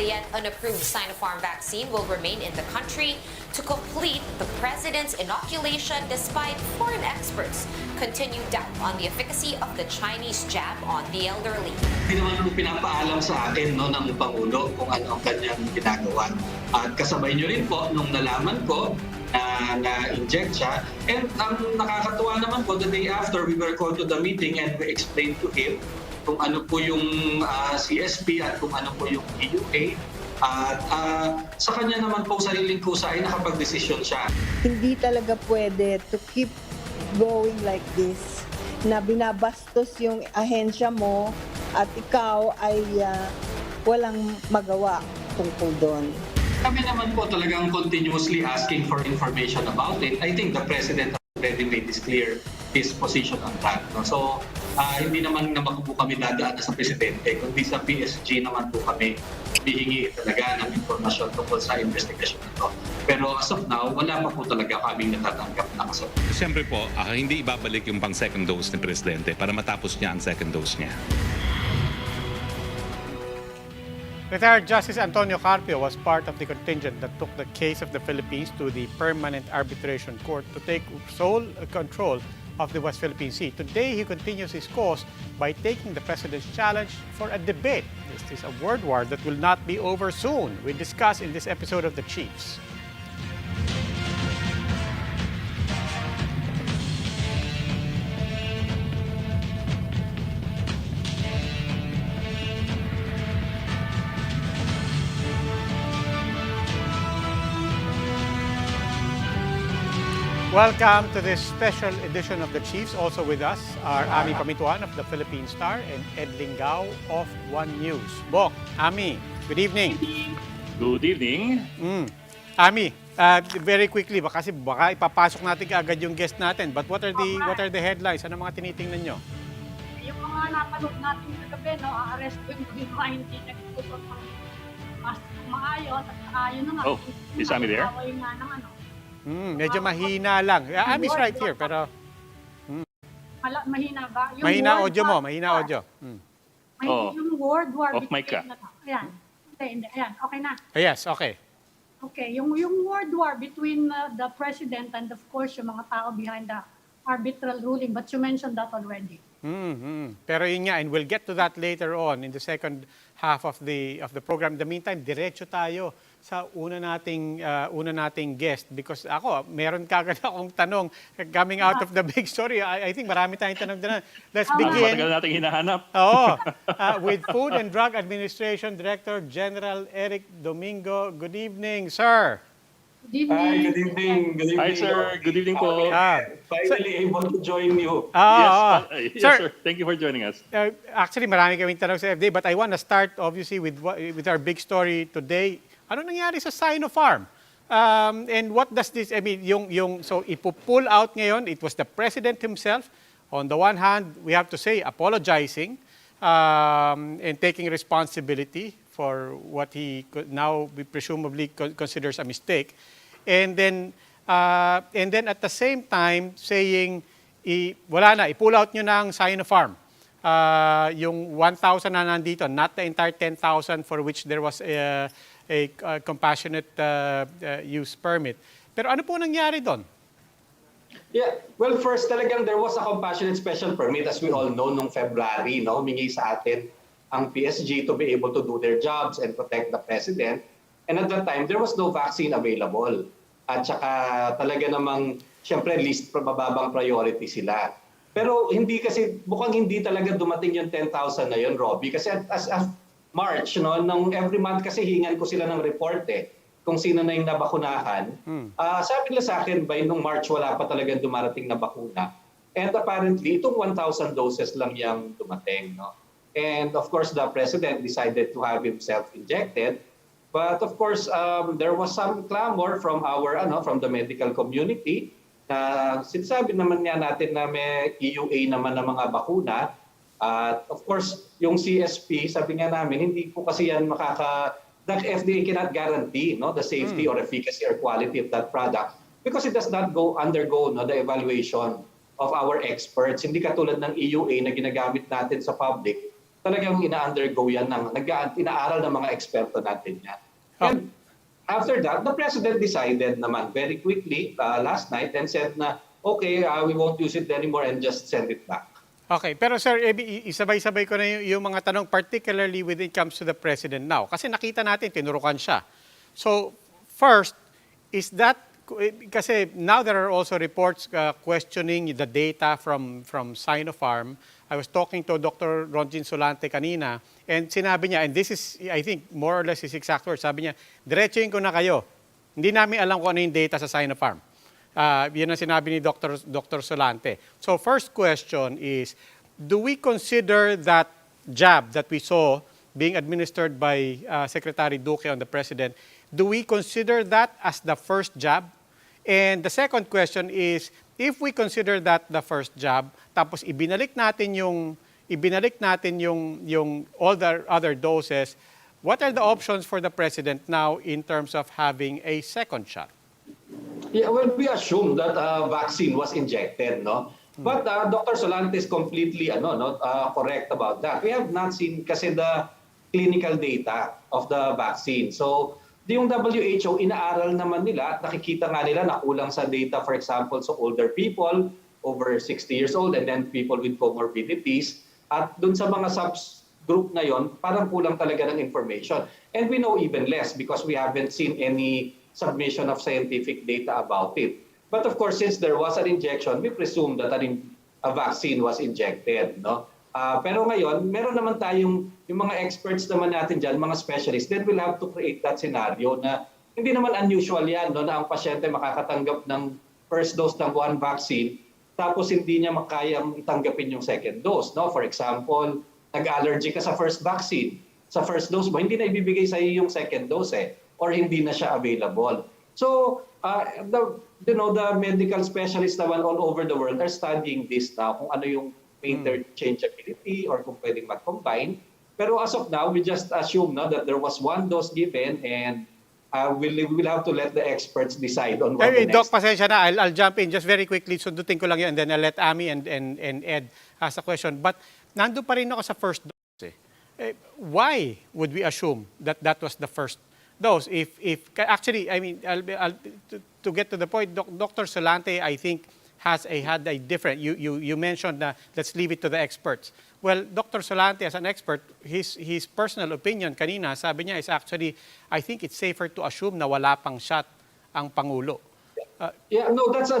the yet unapproved Sinopharm vaccine will remain in the country to complete the president's inoculation despite foreign experts continue doubt on the efficacy of the Chinese jab on the elderly. Hindi naman po pinapaalam sa akin ng Pangulo kung ano ang kanyang ginagawa. At kasabay nyo rin po nung nalaman ko na-inject siya. And ang nakakatuwa naman po, the day after we were called to the meeting and we explained to him kung ano po yung CSP at kung ano po yung EUA. At sa kanya naman po sariling kusa ay nakapag-desisyon siya. Hindi talaga pwede to keep going like this, na binabastos yung ahensya mo at ikaw ay walang magawa tungkol doon. Kami naman po talagang continuously asking for information about it. I think the President already made this clear his position on that. No? So, hindi naman naman po kami dadaan sa Presidente, kundi sa PSG naman po kami hihingi talaga ng informasyon tungkol sa investigasyon nito. Pero as of now, wala pa po talaga kaming natatanggap na kasagot. Siyempre po, hindi ibabalik yung pang second dose ni Presidente para matapos niya ang second dose niya. Retired Justice Antonio Carpio was part of the contingent that took the case of the Philippines to the Permanent Arbitration Court to take sole control of the West Philippine Sea. Today, he continues his cause by taking the President's challenge for a debate. This is a word war that will not be over soon. We discuss in this episode of The Chiefs. Welcome to this special edition of The Chiefs. Also with us are Ami Pamituan of the Philippine Star and Ed Lingao of One News. Bok, Ami, good evening. Good evening. Ami, very quickly, baka ipapasok natin agad yung guest natin. But what are the headlines? Ano mga tinitingnan nyo? Yung mga napanood natin kagabi, no, arrest ko yung mga hindi nagtutusok ng maayos at yun na nga. Oh, is Ami there? Away nga ng ano. Medyo mahina lang. Ami's right here, pero... Mahina ba? Yung mahina World audio War mo, mahina audio. Yung World War Off mic ka. Ayan. Hindi. Ayan. Okay na. Yes, okay. Okay. Yung World War between the President and of course yung mga tao behind the arbitral ruling. But you mentioned that already. Pero yun nga, and we'll get to that later on in the second half of the program. In the meantime, diretso tayo sa una nating guest because ako, meron kagad akong tanong coming out of the big story. I think marami tayong tanong doon. Let's begin. Matagal nating hinahanap. With Food and Drug Administration Director General Eric Domingo. Good evening, sir. Good evening. Hi, good evening. Good evening. Hi, sir. Good evening po. Finally able to join you. Yes, sir. Thank you for joining us. Actually, marami kaming tanong sa FD, but I want to start obviously with our big story today. Ano nangyari sa Sinopharm? And what does this, I mean, so ipo-pull out ngayon, it was the President himself. On the one hand, we have to say, apologizing and taking responsibility for what he now presumably considers a mistake. And then at the same time, saying, wala na, i-pull out nyo na ang Sinopharm. Yung 1,000 na nandito, not the entire 10,000 for which there was a compassionate use permit. Pero ano po nangyari doon? Yeah, well, first talagang there was a compassionate special permit as we all know nung February, no? Humingi sa atin ang PSG to be able to do their jobs and protect the President. And at that time, there was no vaccine available. At saka talaga namang, syempre, least mababang priority sila. Pero mukhang hindi talaga dumating yung 10,000 na yun, Robbie. Kasi as March, no, every month kasi hingan ko sila ng report kung sino na yung nabakunahan. Sabi nila sa akin, by nung March, wala pa talagang dumarating na bakuna. And apparently, itong 1,000 doses lang yung dumating. No? And of course, the President decided to have himself injected. But of course, there was some clamor from from the medical community na sinasabi naman niya natin na may EUA naman ng mga bakuna. At of course, yung CSP, sabi nga namin, hindi po kasi yan the FDA cannot guarantee the safety or efficacy or quality of that product because it does not undergo the evaluation of our experts. Hindi katulad ng EUA na ginagamit natin sa public talagang ina-undergo yan, inaaral ng mga eksperto natin yan. And after that, the President decided naman very quickly last night and said na, okay, we won't use it anymore and just send it back. Okay, pero Sir Ebi, isabay-sabay ko na yung mga tanong, particularly when it comes to the President now. Kasi nakita natin, tinurukan siya. So, first, is that, kasi now there are also reports questioning the data from Sinopharm. I was talking to Dr. Ronjin Solante kanina, and sinabi niya, and this is, I think, more or less his exact words, sabi niya, diretsuhin ko na kayo. Hindi namin alam kung ano yung data sa Sinopharm. Yun ang sinabi ni Dr. Solante. So first question is, do we consider that jab that we saw being administered by Secretary Duque on the President, do we consider that as the first jab? And the second question is, if we consider that the first jab, tapos ibinalik natin yung all the other doses, what are the options for the President now in terms of having a second shot? Yeah, well, we assume that vaccine was injected, no? But Dr. Solante is completely correct about that. We have not seen kasi the clinical data of the vaccine. So, yung WHO, inaaral naman nila at nakikita nga nila na kulang sa data, for example, so older people, over 60 years old, and then people with comorbidities. At dun sa mga subgroup na yon, parang kulang talaga ng information. And we know even less because we haven't seen any submission of scientific data about it. But of course, since there was an injection, we presume that a vaccine was injected, no? Pero ngayon, meron naman tayong yung mga experts naman natin dyan, mga specialists, then we'll have to create that scenario na hindi naman unusual yan, no, na ang pasyente makakatanggap ng first dose ng one vaccine, tapos hindi niya makayang tanggapin yung second dose. No? For example, nag-allergy ka sa first vaccine. Sa first dose mo, hindi na ibibigay sa iyo yung second dose or hindi na siya available. So, the medical specialists naman all over the world are studying this now, kung ano yung interchangeability or kung pwedeng mag-combine. Pero as of now, we just assume that there was one dose given and we'll have to let the experts decide on what the next. Doc, pasensya na. I'll jump in just very quickly. Sundutin ko lang yun and then I'll let Ami and Ed ask a question. But nandun pa rin ako sa first dose. Why would we assume that that was the first dose? If actually, I mean, to get to the point, Dr. Solante, I think, had a different, you mentioned na let's leave it to the experts. Well, Dr. Solante, as an expert, his personal opinion kanina, sabi niya is actually, I think it's safer to assume na wala pang shot ang Pangulo. That's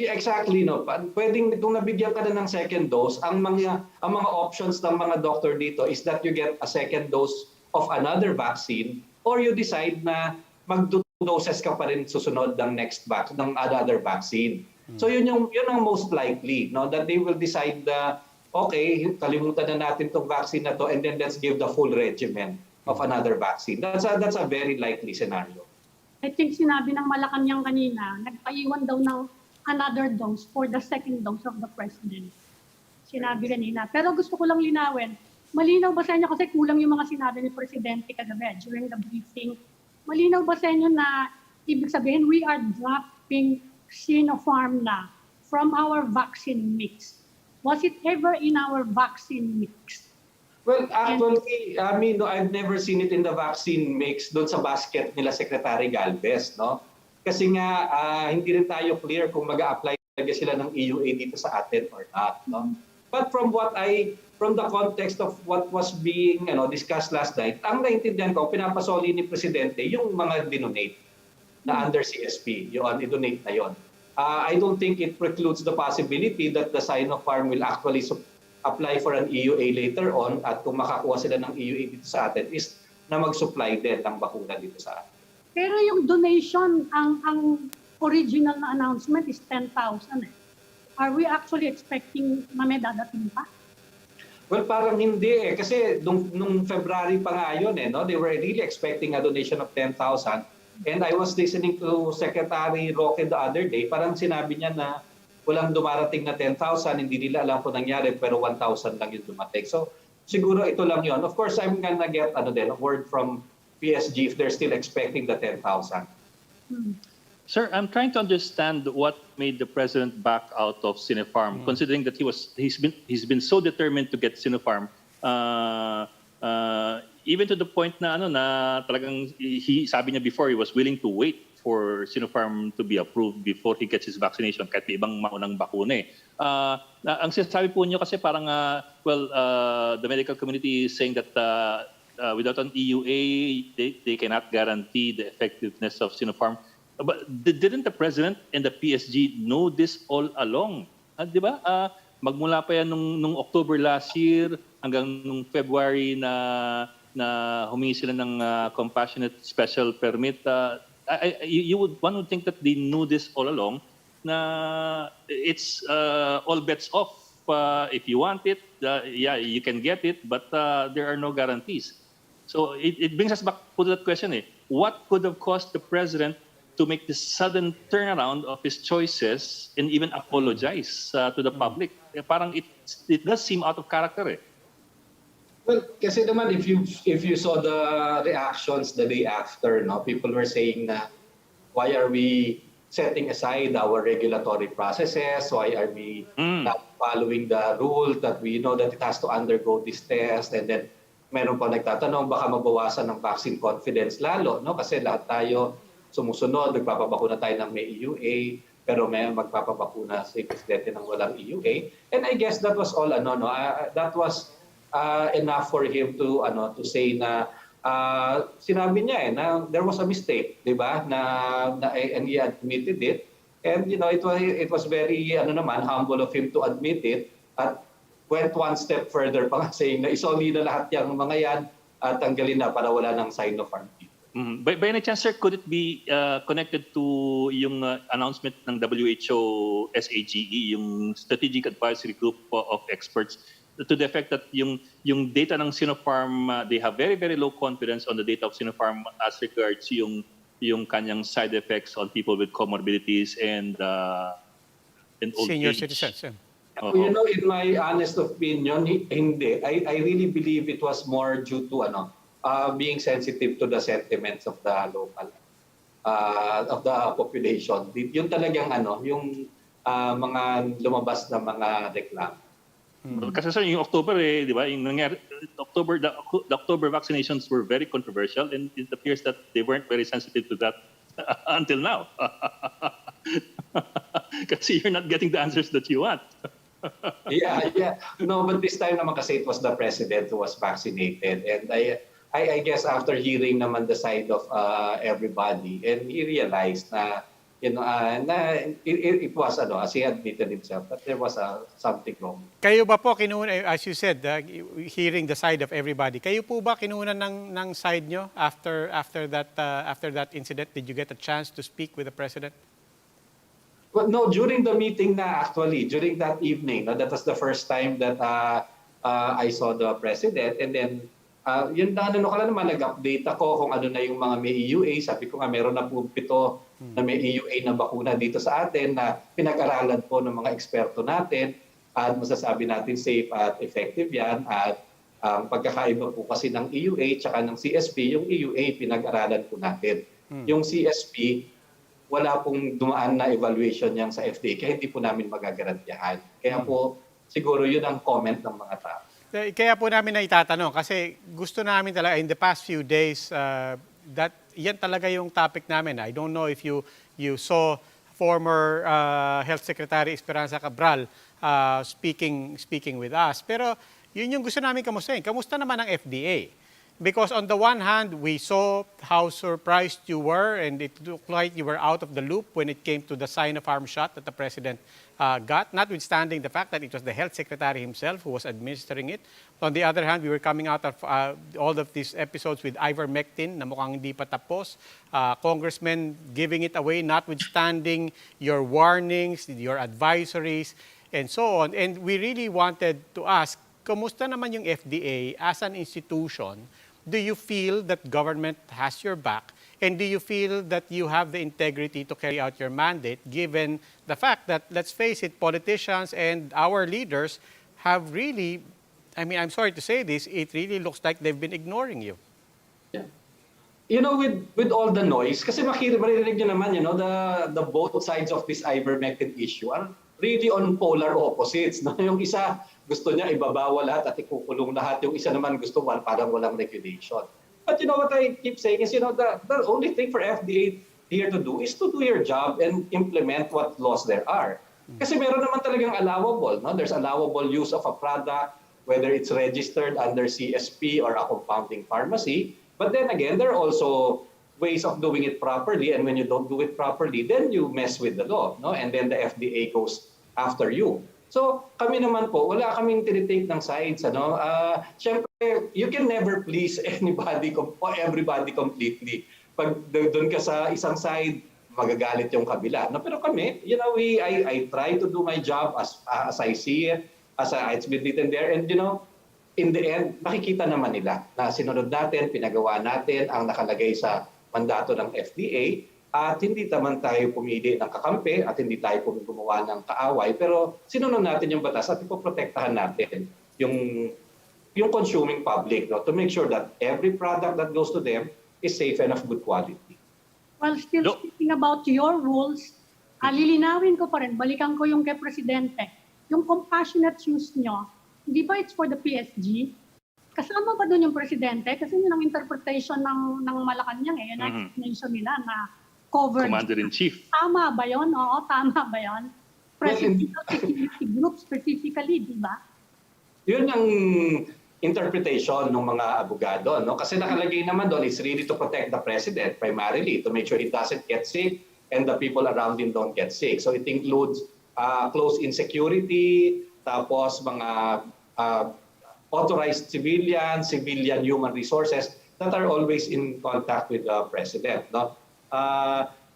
exactly, no. Pwedeng kung nabigyan ka na ng second dose, ang mga options ng mga doctor dito is that you get a second dose of another vaccine or you decide na mag-doses ka pa rin susunod ng next vaccine, ng another vaccine. So yun ang most likely, no, that they will decide okay, kalimutan na natin tong vaccine na to and then let's give the full regimen of another vaccine. That's a very likely scenario. I think sinabi ng Malacanang kanina, nagpaiwan daw ng another dose for the second dose of the President. Sinabi kanina. Pero gusto ko lang linawin, malinaw ba sa inyo, kasi kulang yung mga sinabi ni Presidente kagabi during the briefing, malinaw ba sa inyo na ibig sabihin we are dropping Sinopharm na from our vaccine mix? Was it ever in our vaccine mix? Well, actually, I've never seen it in the vaccine mix doon sa basket nila Secretary Galvez, no? Kasi nga, hindi rin tayo clear kung mag-a-apply talaga sila ng EUA dito sa atin or not, no? But from the context of what was being discussed last night, ang naintindihan ko, pinapasoli ni Presidente yung mga dinonate na under CSP, yun, i-donate na yun. I don't think it precludes the possibility that the Sinopharm will actually apply for an EUA later on at kung makakuha sila ng EUA dito sa atin is na mag-supply din ng bakuna dito sa atin. Pero yung donation, ang original na announcement is 10,000 Are we actually expecting na may dadating pa? Well, parang hindi kasi nung February pa nga yun no? They were really expecting a donation of 10,000. And I was listening to Secretary Roque the other day, parang sinabi niya na walang dumarating na 10,000, hindi nila alam kung nangyari, pero 1,000 lang yung dumating. So, siguro ito lang yun. Of course, I'm gonna get a word from PSG if they're still expecting the 10,000. Sir, I'm trying to understand what made the president back out of Sinopharm, considering that he's been so determined to get Sinopharm Even to the point na talagang sabi niya before he was willing to wait for Sinopharm to be approved before he gets his vaccination kahit may ibang maunang bakuna eh. Ang sinasabi po niyo kasi parang the medical community is saying that without an EUA they cannot guarantee the effectiveness of Sinopharm. But didn't the president and the PSG know this all along? Di ba? Magmula pa yan nung October last year hanggang nung February na humingi sila ng compassionate special permit. One would think that they knew this all along na it's all bets off. If you want it, you can get it, but there are no guarantees. So it brings us back to that question. What could have caused the president to make this sudden turnaround of his choices and even apologize to the public? Parang it does seem out of character. Well, kasi naman if you saw the reactions the day after, people were saying na why are we setting aside our regulatory processes? Why are we not following the rule that we know that it has to undergo this test? And then meron pa nagtatanong baka mabawasan ng vaccine confidence lalo, kasi lahat tayo sumusunod, nagpapabakuna tayo ng may EUA, pero may magpapabakuna si Presidente ng walang EUA. And I guess that was all that was enough for him to say na sinabi niya na there was a mistake, 'di ba? And he admitted it. And it was very humble of him to admit it at went one step further pa saying na isoli na lahat yung mga yan at tanggalin na para wala ng Sinopharm. By any chance, sir, could it be connected to yung announcement ng WHO SAGE, yung Strategic Advisory Group of Experts, to the effect that yung data ng Sinopharm, they have very, very low confidence on the data of Sinopharm as regards yung kanyang side effects on people with comorbidities and old Senior age. citizens. In my honest opinion, hindi. I really believe it was more due to being sensitive to the sentiments of the local of the population. Yun talagang yung mga lumabas na mga reklamo. Kasi sir, yung October di ba, yung nangyari October, the October vaccinations were very controversial and it appears that they weren't very sensitive to that until now. Kasi you're not getting the answers that you want. Yeah. No, but this time naman kasi it was the president who was vaccinated, and I guess after hearing naman the side of everybody, and he realized na it was as he admitted himself that there was something wrong. Kayo ba po kinuha, as you said, hearing the side of everybody, kayo po ba kinuha ng side nyo after that incident? Did you get a chance to speak with the president? Well, no, during the meeting actually, during that evening, that was the first time that I saw the president. And then, yun nag-update ako kung ano na yung mga may EUA. Sabi ko nga, meron na po 7 na may EUA na bakuna dito sa atin na pinag-aralan po ng mga eksperto natin at masasabi natin safe at effective yan. At pagkakaiba po kasi ng EUA tsaka ng CSP, yung EUA pinag-aralan po natin. Yung CSP, wala pong dumaan na evaluation niyan sa FDA, kaya hindi po namin magagarantiyahan. Kaya po, siguro yun ang comment ng mga tao. Kaya po namin na itatanong, kasi gusto namin talaga, in the past few days, yan talaga yung topic namin. I don't know if you saw former Health Secretary Esperanza Cabral speaking with us. Pero yun yung gusto namin kamustahin. Kamusta naman ang FDA? Because on the one hand, we saw how surprised you were and it looked like you were out of the loop when it came to the Sinopharm shot that the president got, notwithstanding the fact that it was the health secretary himself who was administering it. On the other hand, we were coming out of all of these episodes with ivermectin na mukhang hindi pa tapos. Congressmen giving it away, notwithstanding your warnings, your advisories, and so on. And we really wanted to ask, kamusta naman yung FDA as an institution? Do you feel that government has your back? And do you feel that you have the integrity to carry out your mandate given the fact that, let's face it, politicians and our leaders have really, I'm sorry to say this, it really looks like they've been ignoring you. Yeah. With all the noise, kasi maririnig nyo naman, the both sides of this ivermectin issue are really on polar opposites. No? Yung isa, gusto niya ibabawal lahat at ikukulong lahat. Yung isa naman gusto parang walang regulation. But you know what I keep saying is, the only thing for FDA here to do is to do your job and implement what laws there are. Kasi meron naman talagang allowable. No? There's allowable use of a product, whether it's registered under CSP or a compounding pharmacy. But then again, there are also ways of doing it properly, and when you don't do it properly, then you mess with the law, no? And then the FDA goes after you. So kami naman po, wala kaming tinitake ng sides, ano? Syempre, you can never please anybody or everybody completely. Pag doon ka sa isang side, magagalit yung kabila. No, pero kami, I try to do my job as I see it, as it's been written there, and in the end, makikita naman nila na sinunod natin, pinagawa natin ang nakalagay sa mandato ng FDA at hindi naman tayo pumili ng kakampi at hindi tayo gumawa ng kaaway, pero sinunod natin yung batas at ipoprotektahan natin yung consuming public, no, to make sure that every product that goes to them is safe and of good quality. Well, still speaking about your rules, lilinawin ko pa rin, balikan ko yung kay Presidente. Yung compassionate use nyo, hindi ba it's for the PSG? Kasama ba doon yung Presidente? Kasi yun ang interpretation ng Malacanang yung explanation nila na covered. Commander-in-Chief. Tama ba yun? Oo, tama ba yun? Presidential security group specifically, di ba? Yun ang interpretation ng mga abogado, no? Kasi nakalagay naman doon, it's really to protect the president primarily, to make sure he doesn't get sick and the people around him don't get sick. So it includes close insecurity, tapos mga authorized civilian human resources that are always in contact with the president. No?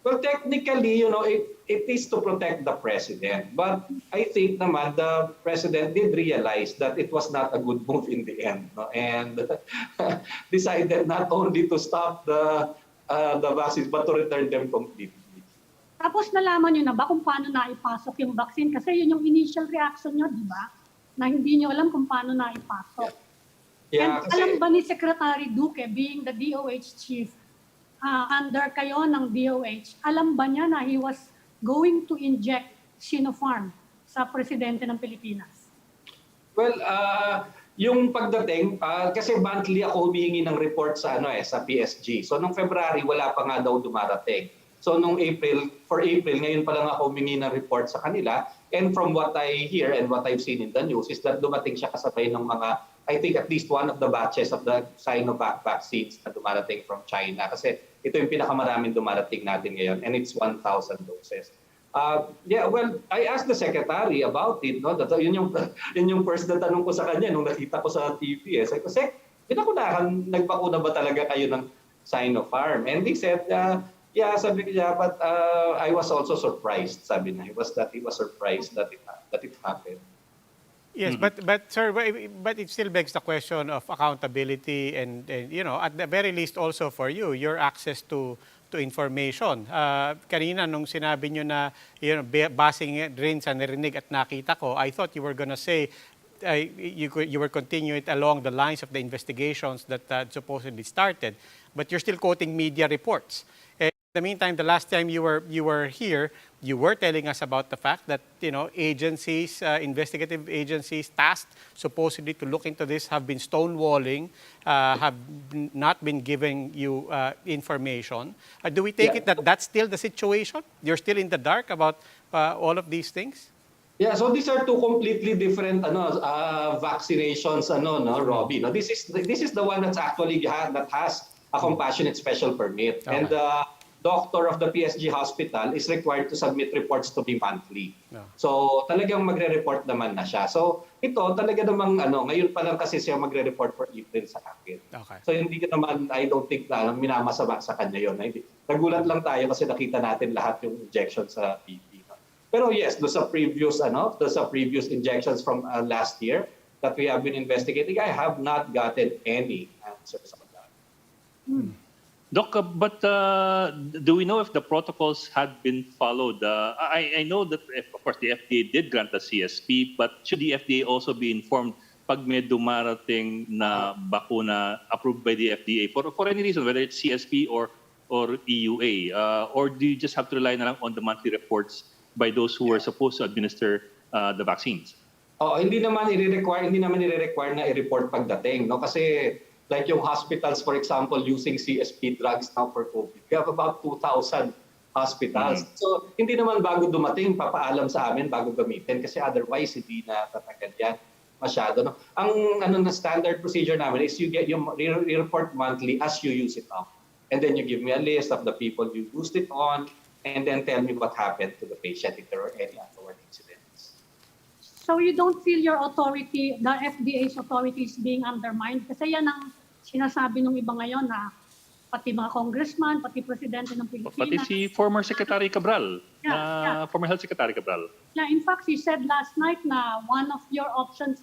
Well, technically, it is to protect the president. But I think naman the president did realize that it was not a good move in the end, no? And decided not only to stop the vaccines but to return them completely. Tapos nalaman nyo na ba kung paano naipasok yung vaccine? Kasi yun yung initial reaction nyo, di ba? Na hindi nyo alam kung paano naipasok. Yeah, And alam ba ni Secretary Duque, being the DOH chief, under kayo ng DOH, alam ba niya na he was going to inject Sinopharm sa presidente ng Pilipinas? Well, yung pagdating, kasi monthly ako humihingi ng report sa PSG. So nung February, wala pa nga daw dumarating. So nung for April, ngayon pa lang ako humingi ng report sa kanila. And from what I hear and what I've seen in the news is that dumating siya kasabay ng mga, I think at least one of the batches of the Sinovac vaccines na dumarating from China. Kasi ito yung pinakamaraming dumarating natin ngayon, and it's 1,000 doses. Well, I asked the secretary about it. No? Yun yung first na tanong ko sa kanya nung nakita ko sa TV. Sabi ko, Sek, nagbakuna ba talaga kayo ng Sinopharm? And he said, yeah, sabi ko niya, but I was also surprised, sabi niya. He was surprised that it happened. Yes, but sir, but it still begs the question of accountability and at the very least also for you, your access to information. Kanina nung sinabi nyo na basing rin sa narinig at nakita ko, I thought you were gonna say you were continuing it along the lines of the investigations that supposedly started, but you're still quoting media reports. In the meantime, the last time you were here, you were telling us about the fact that agencies, investigative agencies tasked supposedly to look into this have been stonewalling, have not been giving you information. Do we take it that that's still the situation? You're still in the dark about all of these things? Yeah, so these are two completely different vaccinations, Robbie. No, this is the one that's actually that has a compassionate special permit, okay. And doctor of the PSG hospital is required to submit reports to be monthly. Yeah. So talagang magre-report naman na siya. So ito talaga namang ngayon pa lang kasi siya magre-report for April sa akin. Okay. So hindi ka naman, I don't think na minamasama sa kanya yun. Nagulat lang tayo kasi nakita natin lahat yung injection sa TV. Pero yes, those are previous injections from last year that we have been investigating. I have not gotten any answers on that. Doc, but do we know if the protocols had been followed? I know that, of course, the FDA did grant the CSP, but should the FDA also be informed pag may dumarating na bakuna approved by the FDA for any reason, whether it's CSP or EUA? Or do you just have to rely na lang on the monthly reports by those who were supposed to administer the vaccines. Oh, hindi naman i-require na i-report pagdating, no? Kasi like yung hospitals, for example, using CSP drugs now for COVID. We have about 2,000 hospitals. So, hindi naman bago dumating, papaalam sa amin bago gamitin kasi otherwise hindi na tatagal yan masyado, no? Ang na standard procedure namin is you report monthly as you use it up. And then you give me a list of the people you used it on and then tell me what happened to the patient if there were any untoward incidents. So you don't feel your authority, the FDA's authority is being undermined? Kasi yan ang sinasabi ng iba ngayon na pati mga congressman, pati presidente ng Pilipinas. Pati si former Secretary Cabral, former Health Secretary Cabral. Yeah, in fact, he said last night na one of your options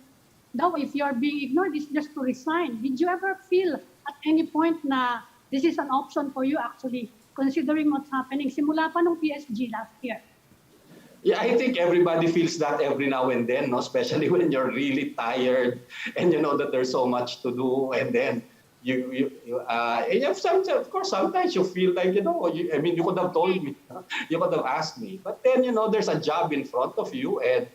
daw if you're being ignored is just to resign. Did you ever feel at any point na this is an option for you actually, considering what's happening? Simula pa nung PSG last year. Yeah, I think everybody feels that every now and then, no? Especially when you're really tired and you know that there's so much to do, and then you have of course, sometimes you feel like, you could have told me, you could have asked me, but then, there's a job in front of you, and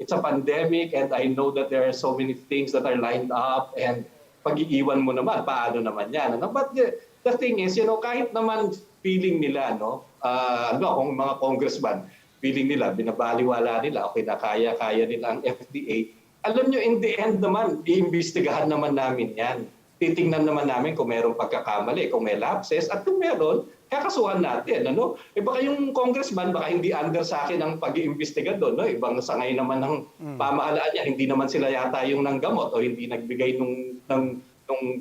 it's a pandemic, and I know that there are so many things that are lined up, and pag-iiwan mo naman, paano naman yan? Ano? But the thing is, kahit naman feeling nila, kung mga congressman, feeling nila, binabaliwala nila, okay na kaya nila ang FDA. Alam nyo, in the end naman, iimbestigahan naman namin yan. Titingnan naman namin kung mayroong pagkakamali, kung may lapses, at kung meron, kakasuhan natin. Ano? Baka yung congressman, baka hindi under sa akin ang pag-iimbestiga doon. No? Ibang sangay naman ng pamahalaan niya, hindi naman sila yata yung nanggamot o hindi nagbigay ng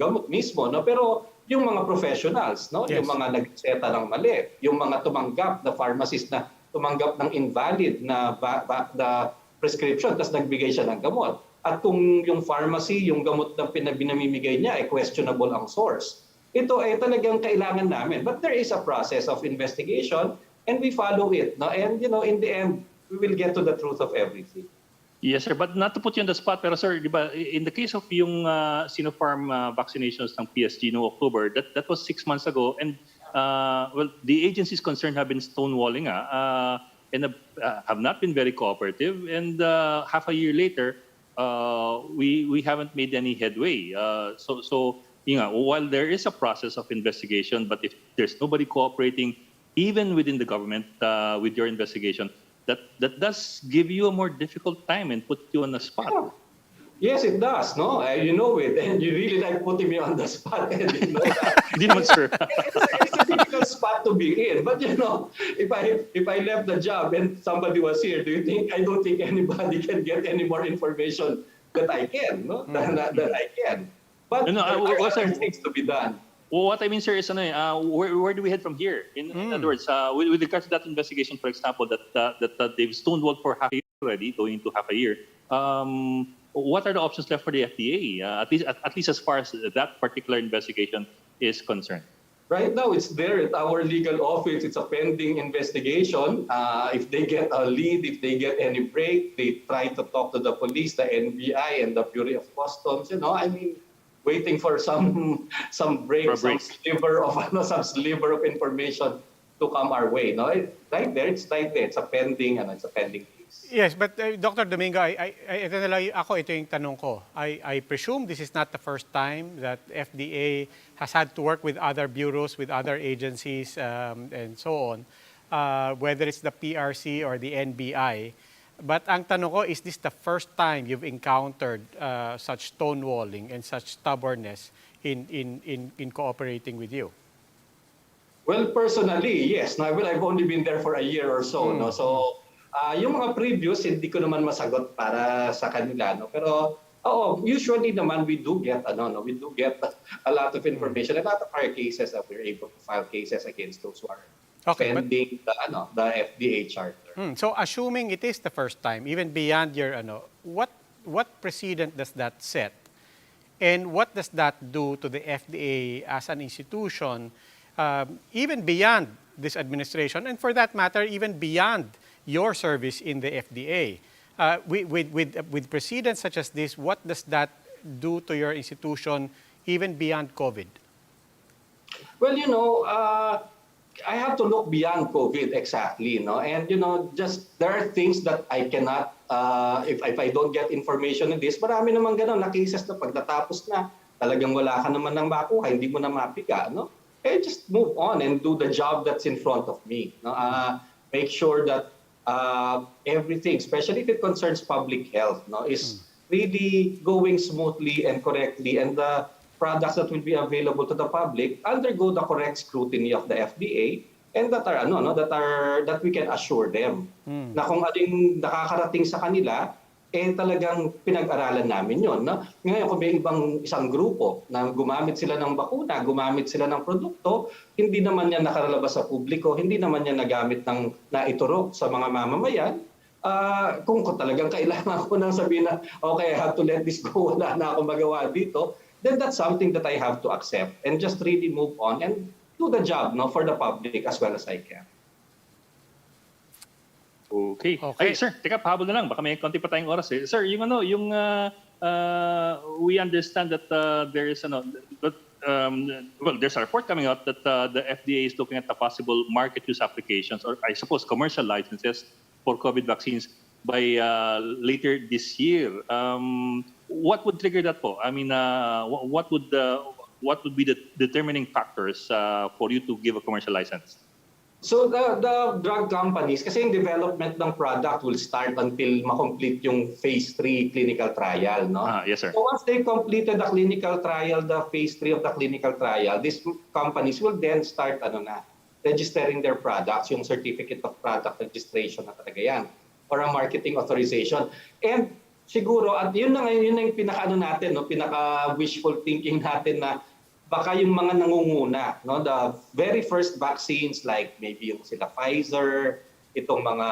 gamot mismo. No? Pero yung mga professionals, no? Yes. Yung mga nagseta ng mali, yung mga tumanggap na pharmacist na tumanggap ng invalid na prescription tapos nagbigay siya ng gamot. At kung yung pharmacy, yung gamot na pinamimigay niya ay questionable ang source, ito ay talagang kailangan namin. But there is a process of investigation and we follow it. No? And in the end, we will get to the truth of everything. Yes, sir. But not to put you on the spot, pero sir, di ba, in the case of yung Sinopharm vaccinations ng PSG no October, that was 6 months ago, and the agencies concerned have been stonewalling and have not been very cooperative. And half a year later, we haven't made any headway. So while there is a process of investigation, but if there's nobody cooperating, even within the government with your investigation, that does give you a more difficult time and put you on the spot. Yeah. Yes, it does. No, you know it, and you really like putting me on the spot. And you know that. Hindi naman, sir. It's a difficult spot to be in. But if I left the job and somebody was here, I don't think anybody can get any more information that I can, no? That I can. But there are other things to be done. Well, what I mean, sir, is where do we head from here? In other words, with regards to that investigation, for example, that they've stonewalled for half a year already, going into half a year. What are the options left for the FDA? At least as far as that particular investigation is concerned. Right now, it's there at our legal office. It's a pending investigation. If they get a lead, if they get any break, they try to talk to the police, the NBI, and the Bureau of Customs. Waiting for some break, some sliver of information to come our way. No, it's right there. It's a pending case. Yes, but Dr. Domingo, ito yung tanong ko. I presume this is not the first time that FDA has had to work with other bureaus, with other agencies, and so on, whether it's the PRC or the NBI. But ang tanong ko, is this the first time you've encountered such stonewalling and such stubbornness in cooperating with you? Well, personally, yes. No, I've only been there for a year or so. No? So, yung mga previous, hindi ko naman masagot para sa kanila. No? Pero, usually naman we do get a lot of information. A lot of our cases that we're able to file cases against those who are pending the FDA charter. So, assuming it is the first time, even beyond your, what precedent does that set? And what does that do to the FDA as an institution, even beyond this administration, and for that matter, even beyond your service in the FDA? With precedents such as this, what does that do to your institution even beyond COVID? Well, I have to look beyond COVID exactly, no? And just there are things that I cannot, if I don't get information in this, marami naman ganun na cases na pagtatapos na, talagang wala ka naman ng makuha, hindi mo na mapiga, no? Eh, just move on and do the job that's in front of me. No? Make sure that everything, especially if it concerns public health, no, is really going smoothly and correctly, and the products that will be available to the public undergo the correct scrutiny of the FDA, and that are that we can assure them na kung aling nakakarating sa kanila, talagang pinag-aralan namin yon. No? Ngayon, kung may isang grupo na gumamit sila ng bakuna, gumamit sila ng produkto, hindi naman yan nakalabas sa publiko, hindi naman yan nagamit ng naiturok sa mga mamamayan. Kung talagang kailangan ko nang sabihin na, okay, I have to let this go, wala na akong magawa dito, then that's something that I have to accept and just really move on and do the job, no, for the public as well as I can. Okay. Ay, sir, teka, pahabol na lang. Baka may konti pa tayong oras eh. Sir, we understand that there is, there's a report coming out that the FDA is looking at the possible market use applications, or I suppose commercial licenses for COVID vaccines by later this year. What would trigger that po? I mean, what would be the determining factors for you to give a commercial license? So the drug companies, kasi yung development ng product will start until makomplete yung phase 3 clinical trial, no? Yes, sir. So once they completed the clinical trial, the phase 3 of the clinical trial, these companies will then start registering their products, yung certificate of product registration na talaga yan, or a marketing authorization. And siguro, at yun na yung natin, no? Pinaka-wishful thinking natin na baka yung mga nangunguna, no, the very first vaccines like maybe yung sila Pfizer, itong mga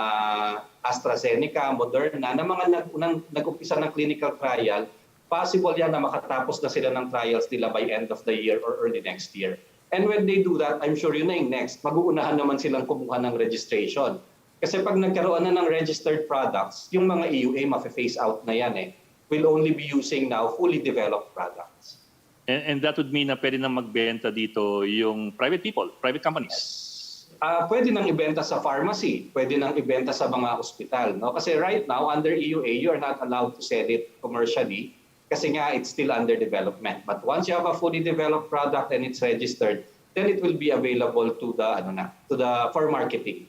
AstraZeneca, Moderna, na mga nag-umpisa ng clinical trial, possible yan na makatapos na sila ng trials nila by end of the year or early next year. And when they do that, I'm sure yun na yung next, mag-uunahan naman silang kumuha ng registration. Kasi pag nagkaroon na ng registered products, yung mga EUA ma-phase out na yan will only be using now fully developed products. And that would mean na pwede nang magbenta dito yung private people, private companies? Pwede nang ibenta sa pharmacy, pwede nang ibenta sa mga ospital. No? Kasi right now, under EUA, you are not allowed to sell it commercially kasi nga it's still under development. But once you have a fully developed product and it's registered, then it will be available for marketing.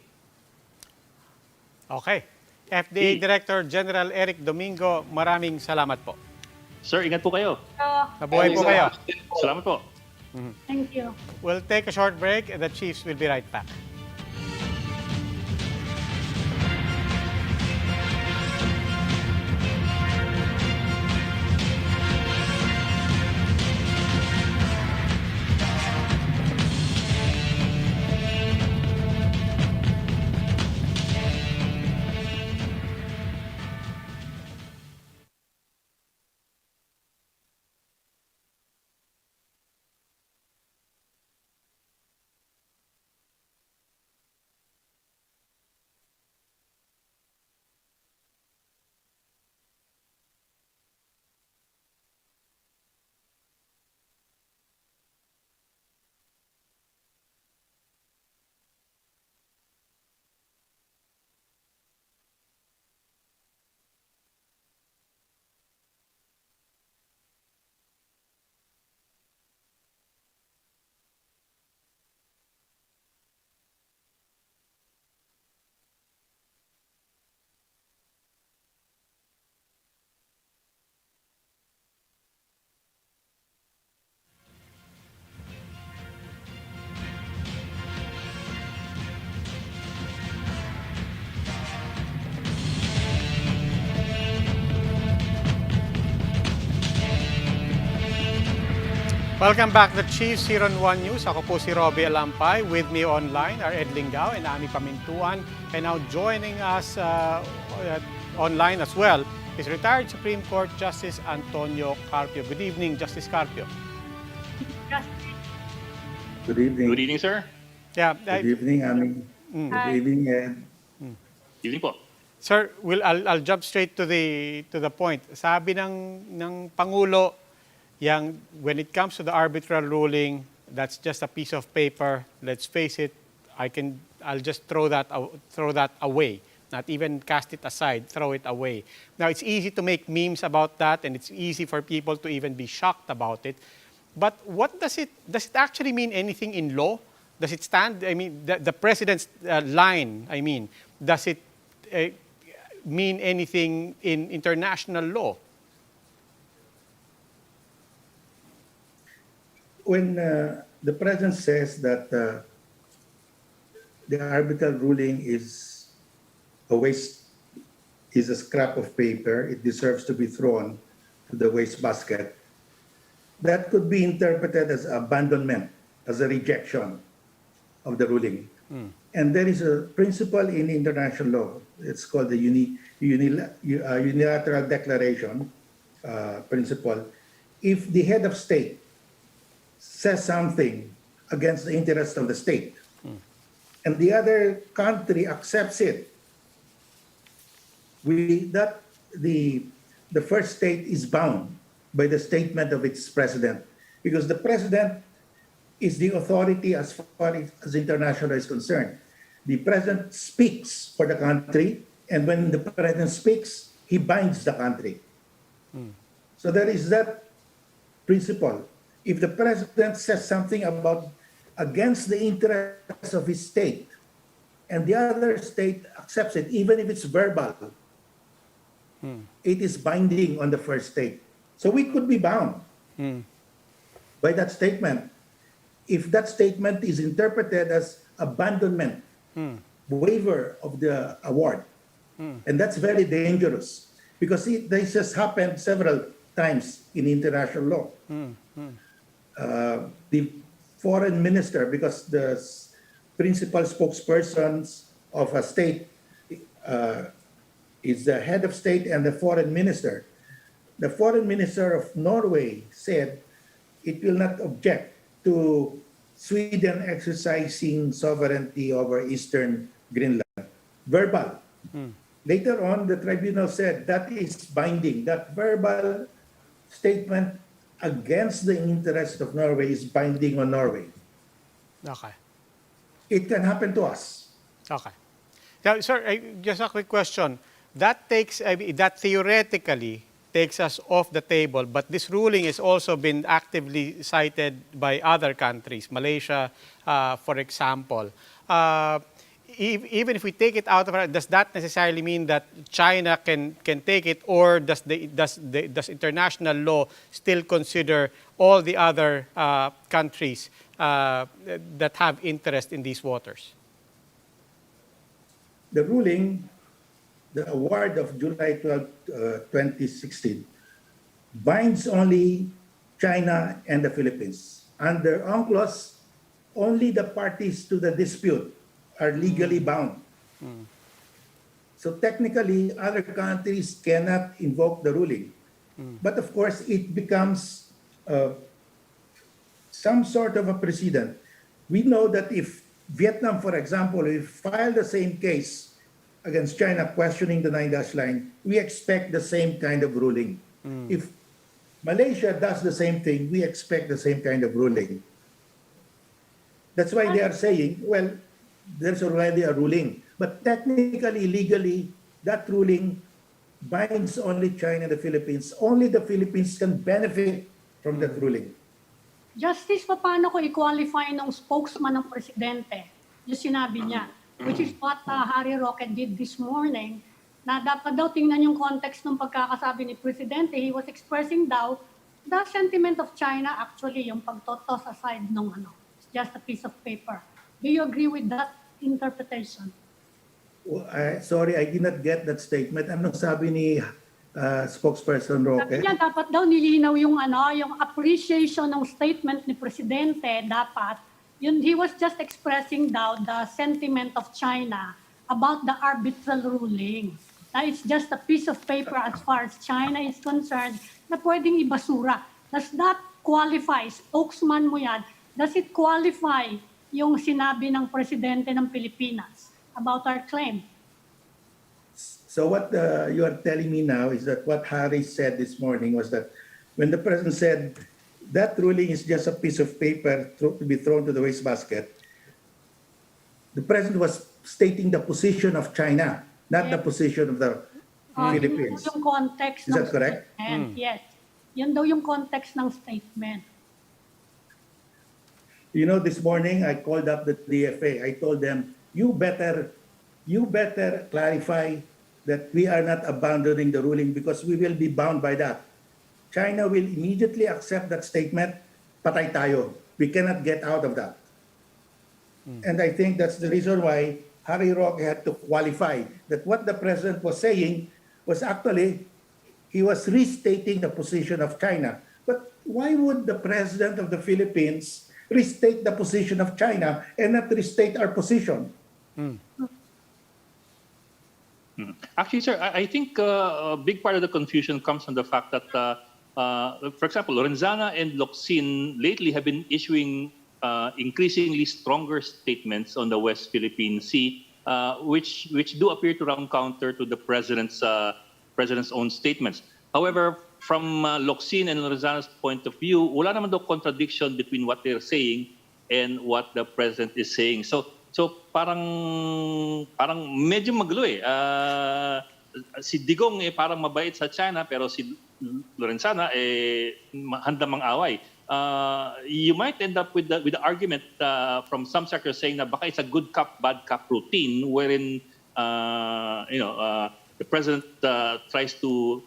Okay. FDA Director General Eric Domingo, maraming salamat po. Sir, ingat po kayo. Mabuhay po kayo. Salamat po. Thank you. We'll take a short break and the Chiefs will be right back. Welcome back to Chiefs here on One News. Ako po si Robbie Alampay. With me online are Ed Lingao and Ami Pamintuan. And now joining us online as well is retired Supreme Court Justice Antonio Carpio. Good evening, Justice Carpio. Good evening. Good evening, sir. Yeah. Good evening, Ami. Good evening, Ed. Evening po. Sir, I'll jump straight to the point. Sabi ng Pangulo, when it comes to the arbitral ruling, that's just a piece of paper. Let's face it, I'll just throw that away, not even cast it aside, throw it away. Now, it's easy to make memes about that, and it's easy for people to even be shocked about it. But what does it actually mean anything in law? Does it stand, I mean, the president's line, I mean, does it mean anything in international law? When the president says that the arbitral ruling is a waste, is a scrap of paper, it deserves to be thrown to the waste basket, that could be interpreted as abandonment, as a rejection of the ruling. And there is a principle in international law. It's called the unilateral declaration principle. If the head of state says something against the interest of the state, and the other country accepts it, the first state is bound by the statement of its president, because the president is the authority as far as international is concerned. The president speaks for the country, and when the president speaks, he binds the country. So there is that principle. If the president says something against the interests of his state, and the other state accepts it, even if it's verbal, it is binding on the first state. So we could be bound by that statement. If that statement is interpreted as abandonment, waiver of the award, and that's very dangerous, because this has happened several times in international law. The foreign minister, because the principal spokespersons of a state is the head of state and the foreign minister. The foreign minister of Norway said it will not object to Sweden exercising sovereignty over Eastern Greenland. Verbal. Later on, the tribunal said that is binding. That verbal statement against the interest of Norway is binding on Norway. Okay. It can happen to us. Okay. Now, sir, just a quick question. That theoretically takes us off the table, but this ruling has also been actively cited by other countries, Malaysia, for example. Even if we take it out of our, does that necessarily mean that China can take it, or does international law still consider all the other countries that have interest in these waters? The ruling, the award of July 12, 2016, binds only China and the Philippines. Under UNCLOS, only the parties to the dispute are legally bound. So technically, other countries cannot invoke the ruling. But of course, it becomes some sort of a precedent. We know that if Vietnam, for example, will file the same case against China questioning the 9-dash line, we expect the same kind of ruling. If Malaysia does the same thing, we expect the same kind of ruling. That's why they are saying, well, there's already a ruling. But technically, legally, that ruling binds only China and the Philippines. Only the Philippines can benefit from that ruling. Justice, paano ko i-qualify ng spokesman ng presidente? Yung sinabi niya, which is what Harry Roque did this morning, na dapat daw tingnan yung context ng pagkakasabi ni presidente. He was expressing daw the sentiment of China, actually, yung pagtotos aside nung it's just a piece of paper. Do you agree with that interpretation? Well, sorry, I did not get that statement. Ano sabi ni spokesperson Roque? Sabi niya, dapat daw nilinaw yung yung appreciation ng statement ni presidente, dapat he was just expressing daw the sentiment of China about the arbitral ruling. Na it's just a piece of paper as far as China is concerned na pwedeng ibasura. Does that qualify? Spokesman mo yan. Does it qualify yung sinabi ng presidente ng Pilipinas about our claim? So what you are telling me now is that what Harry said this morning was that when the president said that ruling is just a piece of paper to be thrown to the wastebasket, The president was stating the position of China, not the position of the Philippines. Yun daw yung context Is ng that correct? statement. Yes. Yun daw yung context ng statement. You know, this morning I called up the DFA. I told them, you better clarify that we are not abandoning the ruling because we will be bound by that. China will immediately accept that statement, patay tayo. We cannot get out of that. And I think that's the reason why Harry Roque had to qualify that what the president was saying was actually, he was restating the position of China. But why would the president of the Philippines restate the position of China and not restate our position? Actually, sir, I think a big part of the confusion comes from the fact that, for example, Lorenzana and Locsin lately have been issuing increasingly stronger statements on the West Philippine Sea, which do appear to run counter to the president's own statements. However, from Locsin and Lorenzana's point of view, wala naman daw contradiction between what they're saying and what the president is saying. So parang medyo magulo eh. Si Digong parang mabait sa China pero si Lorenzana handang mang-away. You might end up with the argument from some sectors saying na baka it's a good cop bad cop routine wherein the president tries to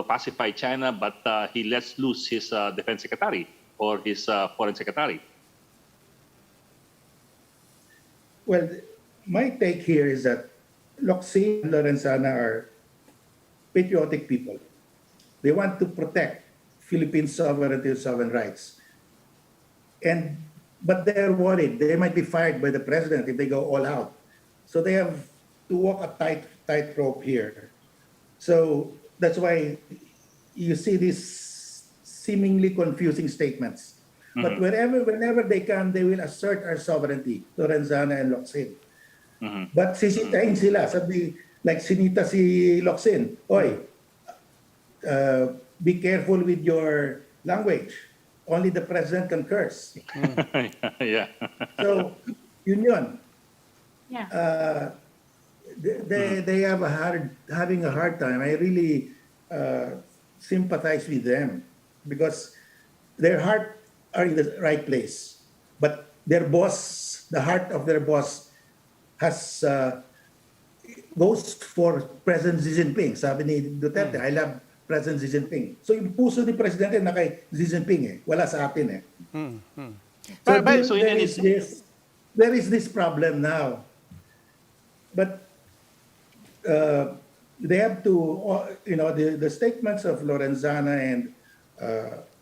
pacify China but he lets loose his defense secretary or his foreign secretary. Well, my take here is that Locsin and Lorenzana are patriotic people. They want to protect Philippine sovereignty and sovereign rights. But they're worried. They might be fired by the president if they go all out. So they have to walk a tightrope here. So that's why you see these seemingly confusing statements. But whenever they can, they will assert our sovereignty, Lorenzana and Locsin. But sisitahin sila, sabi, like sinita si Locsin, oy, be careful with your language. Only the president can curse. Yeah. So, yun. Yeah. They have having a hard time. I really sympathize with them because their heart are in the right place, but their boss, the heart of their boss, has goes for President Xi Jinping. Sabi ni Duterte, I love President Xi Jinping. So yung puso ni Presidente na kay Xi Jinping wala sa atin So, there is this problem now. But they have to, the statements of Lorenzana and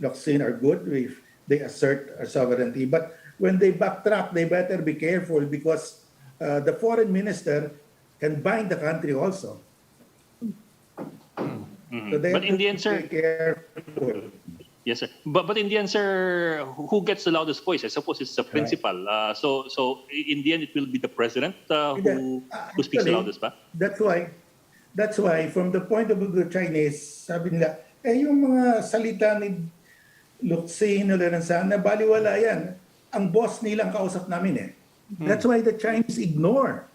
Locsin are good if they assert sovereignty. But when they backtrack, they better be careful because the foreign minister can bind the country also. So they But have in the to end, sir, be careful. yes, sir. But in the end, sir, who gets the loudest voice? I suppose it's the principal. So in the end, it will be the president who speaks the loudest, ba? That's why from the point of view of the Chinese, sabi nila, yung mga salita ni Locsin o Lorenzana, baliwala yan. Ang boss nilang kausap namin That's why the Chinese ignore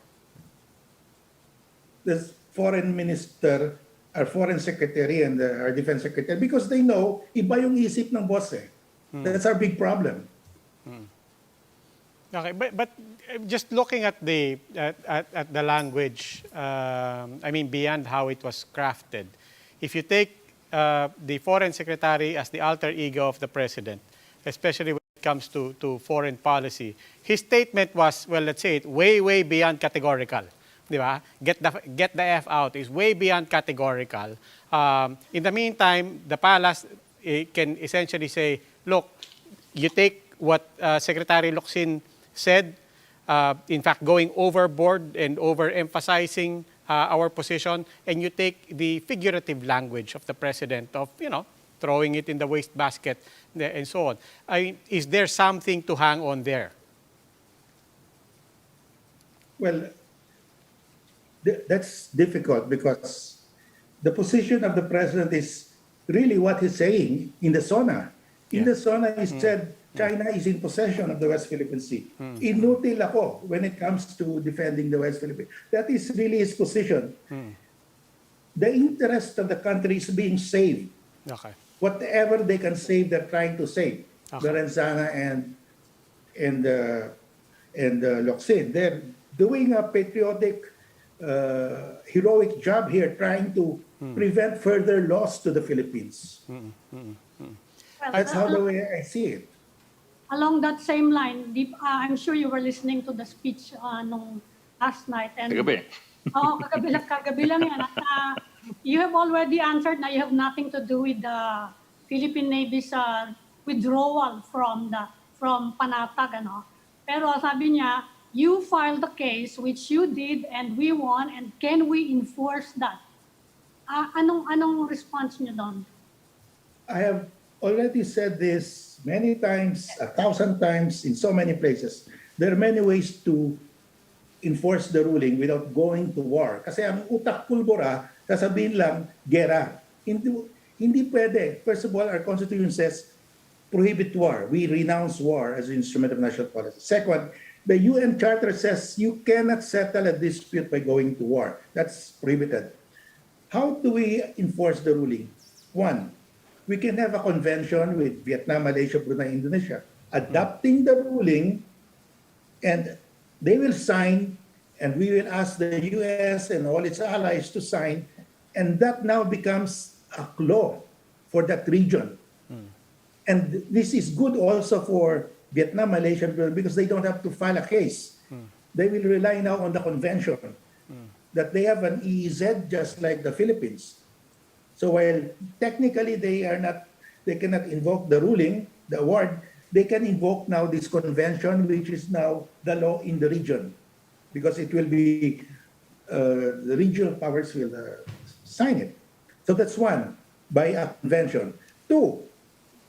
the foreign minister, our foreign secretary and our defense secretary because they know iba yung isip ng boss That's our big problem. Okay, but just looking at the language, I mean beyond how it was crafted, if you take the foreign secretary as the alter ego of the president, especially when it comes to foreign policy, his statement was, well, let's say it, way beyond categorical. Di ba? Get the F out is way beyond categorical. In the meantime, the palace can essentially say, look, you take what Secretary Locsin said, in fact, going overboard and overemphasizing our position, and you take the figurative language of the president of, throwing it in the wastebasket and so on. Is there something to hang on there? Well, that's difficult because the position of the president is really what he's saying in the SONA. In the SONA, he said China is in possession of the West Philippine Sea. Inutil ako when it comes to defending the West Philippine. That is really his position. The interest of the country is being saved. Okay. Whatever they can save, they're trying to save. Okay. Lorenzana and Locsin, they're doing a patriotic, heroic job here, trying to prevent further loss to the Philippines. Well, That's how the way I see it. along that same line, I'm sure you were listening to the speech nung last night. And, Kagabi. Oo, kagabi lang yan. At, you have already answered na you have nothing to do with the Philippine Navy's withdrawal from Panatag. Ano? Pero sabi niya, you filed the case, which you did, and we won, and can we enforce that? Anong response niyo doon? I have already said this many times, 1,000 times, in so many places. There are many ways to enforce the ruling without going to war. Kasi ang utak pulbora, sasabihin lang, gera. Hindi pwede. First of all, our Constitution says, prohibit war. We renounce war as an instrument of national policy. Second, the UN Charter says you cannot settle a dispute by going to war. That's prohibited. How do we enforce the ruling? One, we can have a convention with Vietnam, Malaysia, Brunei, Indonesia, adopting the ruling, and they will sign, and we will ask the US and all its allies to sign, and that now becomes a law for that region. And this is good also for Vietnam, Malaysia, because they don't have to file a case. They will rely now on the convention, that they have an EEZ just like the Philippines. So while technically they cannot invoke the ruling, the award, they can invoke now this convention, which is now the law in the region, because it will be, the regional powers will sign it. So that's one, by a convention. Two,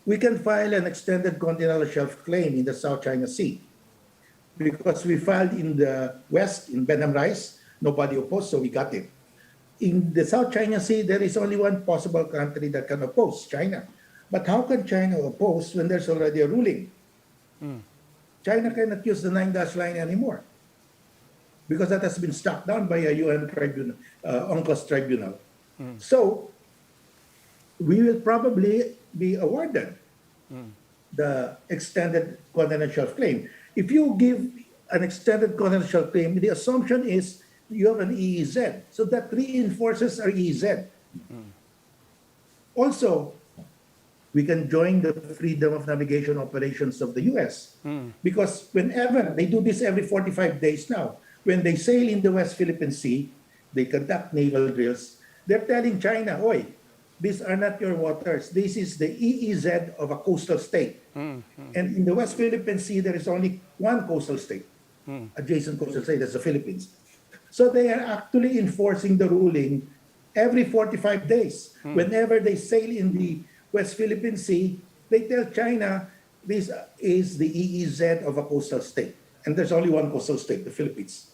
we can file an extended continental shelf claim in the South China Sea, because we filed in the West, in Benham Rice, nobody opposed, so we got it. In the South China Sea, there is only one possible country that can oppose, China. But how can China oppose when there's already a ruling? China cannot use the 9-dash line anymore, because that has been struck down by a UN tribunal, UNCLOS tribunal. So we will probably be awarded the extended continental shelf claim. If you give an extended continental shelf claim, the assumption is you have an EEZ. So that reinforces our EEZ. Also, we can join the freedom of navigation operations of the US. Because whenever, they do this every 45 days now, when they sail in the West Philippine Sea, they conduct naval drills, they're telling China, oi, these are not your waters. This is the EEZ of a coastal state. And in the West Philippine Sea, there is only one coastal state, adjacent coastal state, that's the Philippines. So they are actually enforcing the ruling every 45 days. Whenever they sail in the West Philippine Sea, they tell China, this is the EEZ of a coastal state. And there's only one coastal state, the Philippines.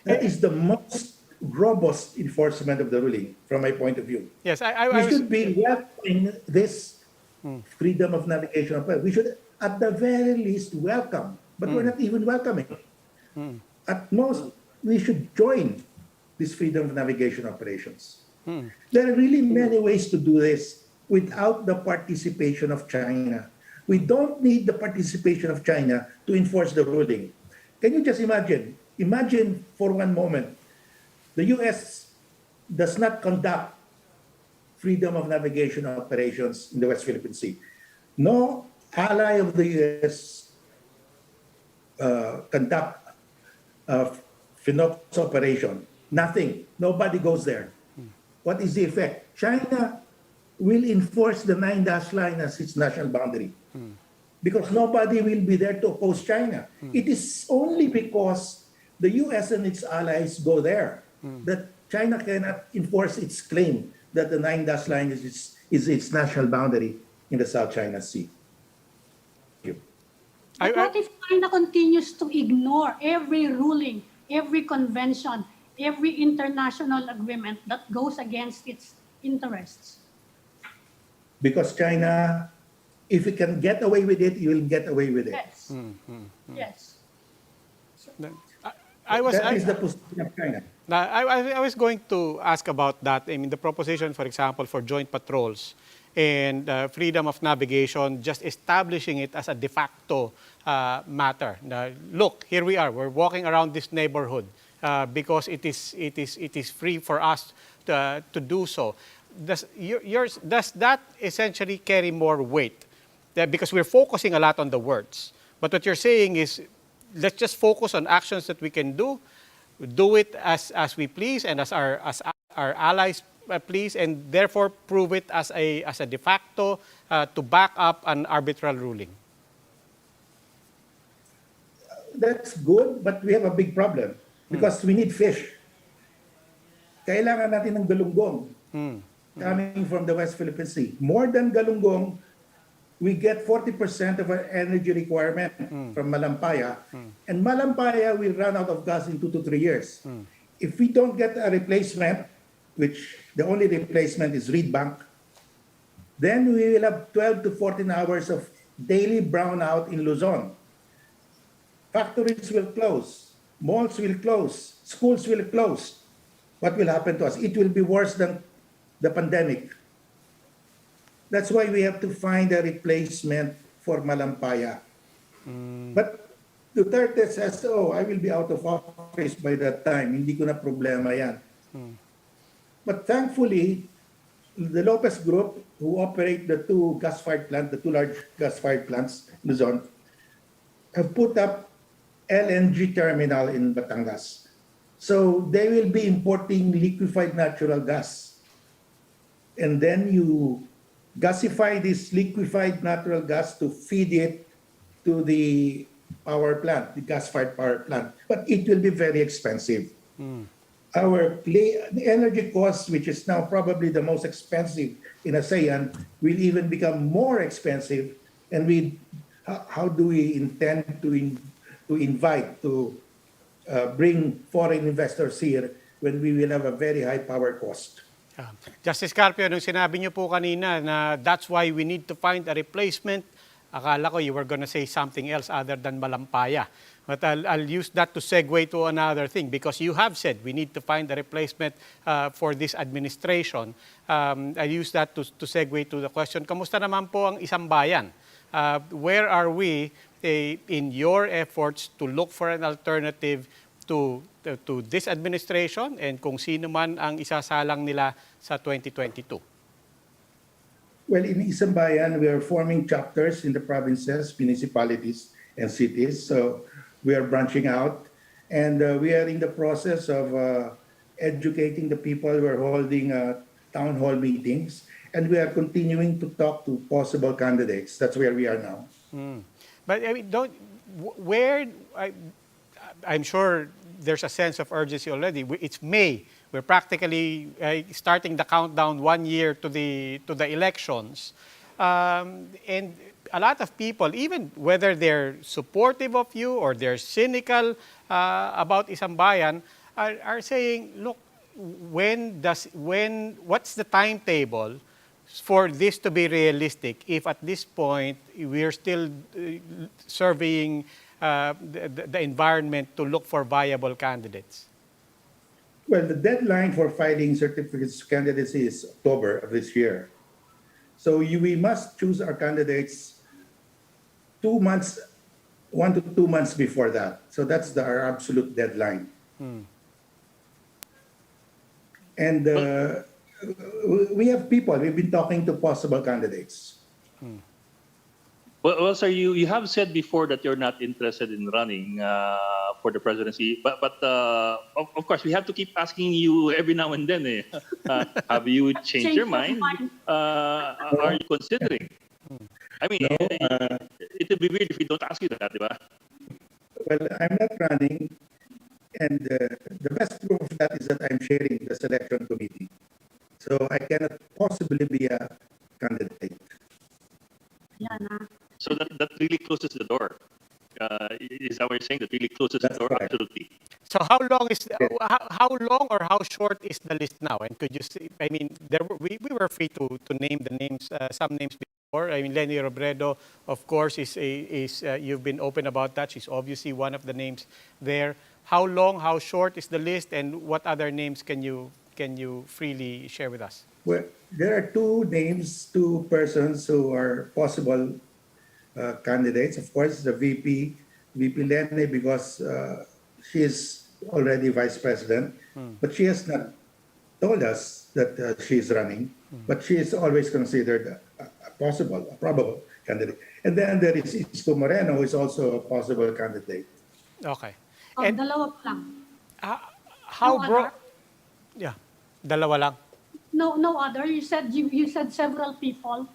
That is the most robust enforcement of the ruling, from my point of view. Yes, We should be welcoming this freedom of navigation. We should, at the very least, welcome. But we're not even welcoming. At most, we should join this freedom of navigation operations. There are really many ways to do this without the participation of China. We don't need the participation of China to enforce the ruling. Can you just imagine? Imagine for one moment, the US does not conduct freedom of navigation operations in the West Philippine Sea. No ally of the US conduct FINOPS operation. Nothing. Nobody goes there. What is the effect? China will enforce the 9-dash line as its national boundary, because nobody will be there to oppose China. It is only because the US and its allies go there that China cannot enforce its claim that the 9-dash line is its national boundary in the South China Sea. Thank you. But what if China continues to ignore every ruling, every convention, every international agreement that goes against its interests? Because China If you can get away with it, you will get away with it. Yes. Yes. That is the position of China. Now, I was going to ask about that. I mean, the proposition, for example, for joint patrols and freedom of navigation, just establishing it as a de facto matter. Now, look, here we are. We're walking around this neighborhood because it is free for us to do so. Does that essentially carry more weight? Because we're focusing a lot on the words. But what you're saying is, let's just focus on actions that we can do it as we please and as our allies please, and therefore prove it as a de facto to back up an arbitral ruling. That's good, but we have a big problem because we need fish. Kailangan natin ng galunggong coming from the West Philippine Sea. More than galunggong, we get 40% of our energy requirement from Malampaya. And Malampaya will run out of gas in 2 to 3 years. If we don't get a replacement, which the only replacement is Reed Bank, then we will have 12 to 14 hours of daily brownout in Luzon. Factories will close, malls will close, schools will close. What will happen to us? It will be worse than the pandemic. That's why we have to find a replacement for Malampaya. But Duterte says, oh, I will be out of office by that time. Hindi ko na problema yan. But thankfully, the Lopez Group, who operate the two large gas-fired plants in Luzon, have put up LNG terminal in Batangas. So they will be importing liquefied natural gas. And then you gasify this liquefied natural gas to feed it to the power plant, the gas-fired power plant. But it will be very expensive. The energy cost, which is now probably the most expensive in ASEAN, will even become more expensive. And how do we intend to invite, to bring foreign investors here when we will have a very high power cost? Justice Carpio, nung sinabi niyo po kanina na that's why we need to find a replacement, akala ko you were gonna say something else other than Malampaya. But I'll use that to segue to another thing because you have said we need to find a replacement for this administration. I'll use that to segue to the question, kamusta naman po ang isang bayan? Where are we in your efforts to look for an alternative to this administration and kung sino man ang isasalang nila sa 2022? Well, in Isang Bayan, we are forming chapters in the provinces, municipalities, and cities. So we are branching out, and we are in the process of educating the people. We're holding town hall meetings, and we are continuing to talk to possible candidates. That's where we are now. But I mean, I'm sure there's a sense of urgency already. It's May. We're practically starting the countdown 1 year to the elections. And a lot of people, even whether they're supportive of you or they're cynical about Isang Bayan, are saying, look, what's the timetable for this to be realistic if at this point we're still surveying the environment to look for viable candidates? Well, the deadline for filing certificates of candidacy is October of this year. So we must choose our candidates 2 months, 1 to 2 months before that. So that's our absolute deadline. And we have people, we've been talking to possible candidates. Well, sir, you have said before that you're not interested in running for the presidency, but of course we have to keep asking you every now and then. Have you changed your mind? Are you considering? I mean, it would be weird if we don't ask you that, diba? Well, I'm not running, and the best proof of that is that I'm chairing the selection committee. So I cannot possibly be a candidate. So that really closes the door. Is that what you're saying? That really closes the door? Right. Absolutely. So how long or how short is the list now? And could you see? I mean, we were free to name the names, some names I mean, Leni Robredo, of course, you've been open about that. She's obviously one of the names there. How long, how short is the list, and what other names can you freely share with us? Well, there are two names, two persons who are possible candidates. Of course, the VP Lene, because she is already vice president, but she has not told us that she is running, but she is always considered a probable candidate. And then there is Isko Moreno, who is also a possible candidate. Okay. And dalawa pa lang. How No broad? other? Yeah, dalawa lang. No other. You said several people.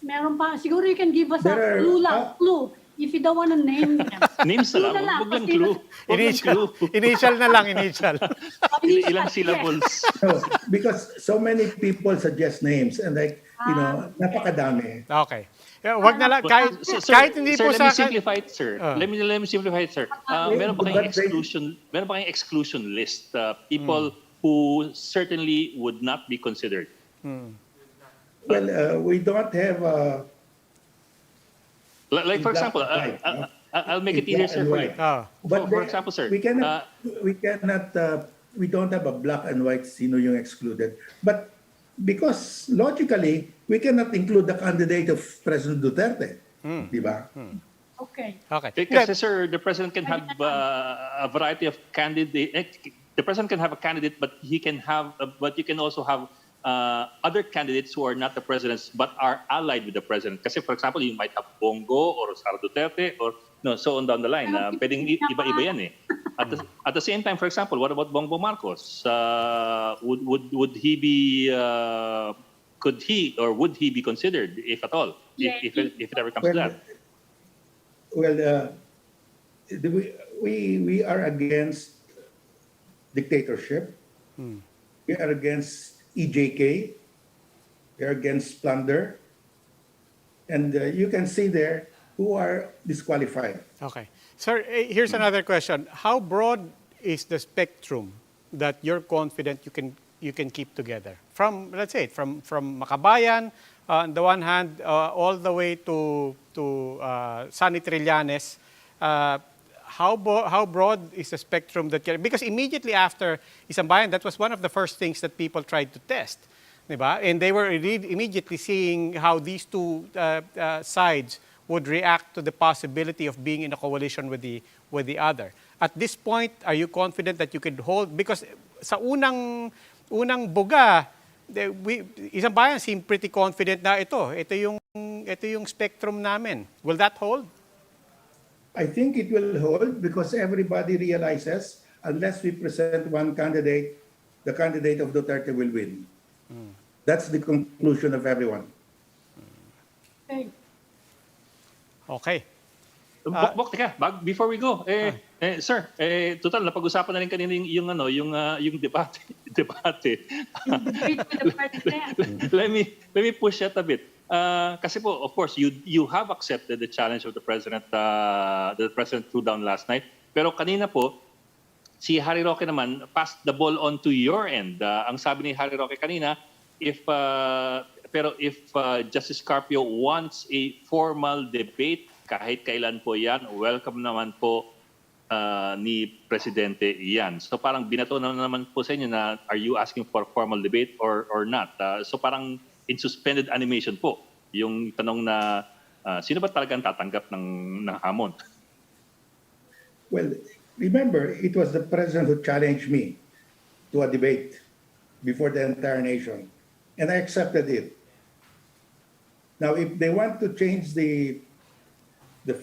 Meron pa. Siguro you can give us There a are- clue lang. Clue. If you don't want to name them. Names na lang, wag lang clue. Wag lang clue. Initial na lang, initial. Ilang syllables. No, because so many people suggest names and napakadami. Okay. Wag na lang, kahit, Sir, kahit hindi sir, po let sa... me simplify it, sir. Let me simplify it, sir. Meron ba kayong But they- exclusion list? People who certainly would not be considered. Well, we don't have Like for black example, and white, no? I'll make it In easier, black sir, and for you. white. For there- example, sir, we don't have a black and white sino yung excluded. But because logically, we cannot include the candidate of President Duterte. Di ba? Okay. Okay. Kasi sir, the president can have a variety of candidate. The president can have a candidate, but he can have, but you can also have other candidates who are not the presidents but are allied with the president. Kasi for example, you might have Bongo or Sara Duterte or so on down the line. Pwedeng iba-iba yan eh. At the same time, for example, what about Bongbong Marcos? Would he be? Could he or would he be considered, if at all, if it ever comes to that? Well, we are against dictatorship. We are against EJK. We are against plunder. And you can see there who are disqualified. Okay. Sir, here's another question. How broad is the spectrum that you're confident you can keep together? From, let's say, from Makabayan, on the one hand, all the way to Sunny Trillanes, how broad is the spectrum that because immediately after Isambayan, that was one of the first things that people tried to test. Diba? And they were immediately seeing how these two sides would react to the possibility of being in a coalition with the other. At this point, are you confident that you could hold? Because sa unang buga, Isambayan seemed pretty confident na ito yung spectrum namin. Will that hold? I think it will hold because everybody realizes unless we present one candidate, the candidate of Duterte will win. That's the conclusion of everyone. Okay. Okay. Bok, teka, before we go, sir, total napag-usapan na rin kanina yung debate. Debate with the president. let me push that a bit. Kasi po, of course, you have accepted the challenge of the president threw down last night. Pero kanina po, si Harry Roque naman passed the ball on to your end. Ang sabi ni Harry Roque kanina, if Justice Carpio wants a formal debate, kahit kailan po yan, welcome naman po ni Presidente yan. So parang binato na naman po sa inyo na are you asking for formal debate or not? So parang in suspended animation po yung tanong na sino ba talagang tatanggap ng hamon? Well, remember, it was the president who challenged me to a debate before the entire nation, and I accepted it. Now, if they want to change the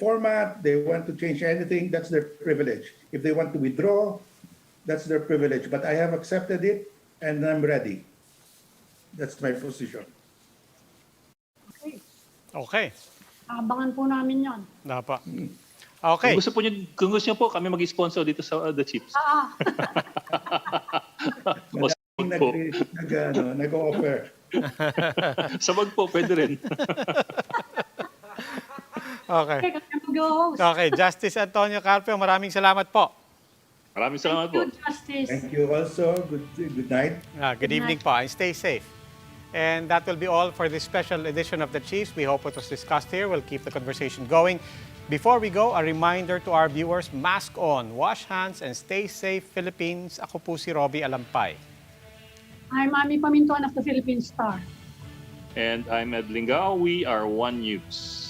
format, they want to change anything, that's their privilege. If they want to withdraw, that's their privilege. But I have accepted it, and I'm ready. That's my position. Okay. Okay. Abangan po namin yon. Napa. Okay. Kung gusto niyo po kami mag-sponsor dito sa The Chips. O sabag po. Nag-offer. Sabag po, pwede rin. Okay. Okay, kami mag-host. Okay, Justice Antonio Carpio, maraming salamat po. Maraming salamat po. Thank you, Justice. Thank you also. Good night. Good evening po, and stay safe. And that will be all for this special edition of The Chiefs. We hope what was discussed here will keep the conversation going. Before we go, a reminder to our viewers, mask on, wash hands, and stay safe, Philippines. Ako po si Robbie Alampay. I'm Ami Pamintuan of the Philippine Star. And I'm Ed Lingao. We are One News.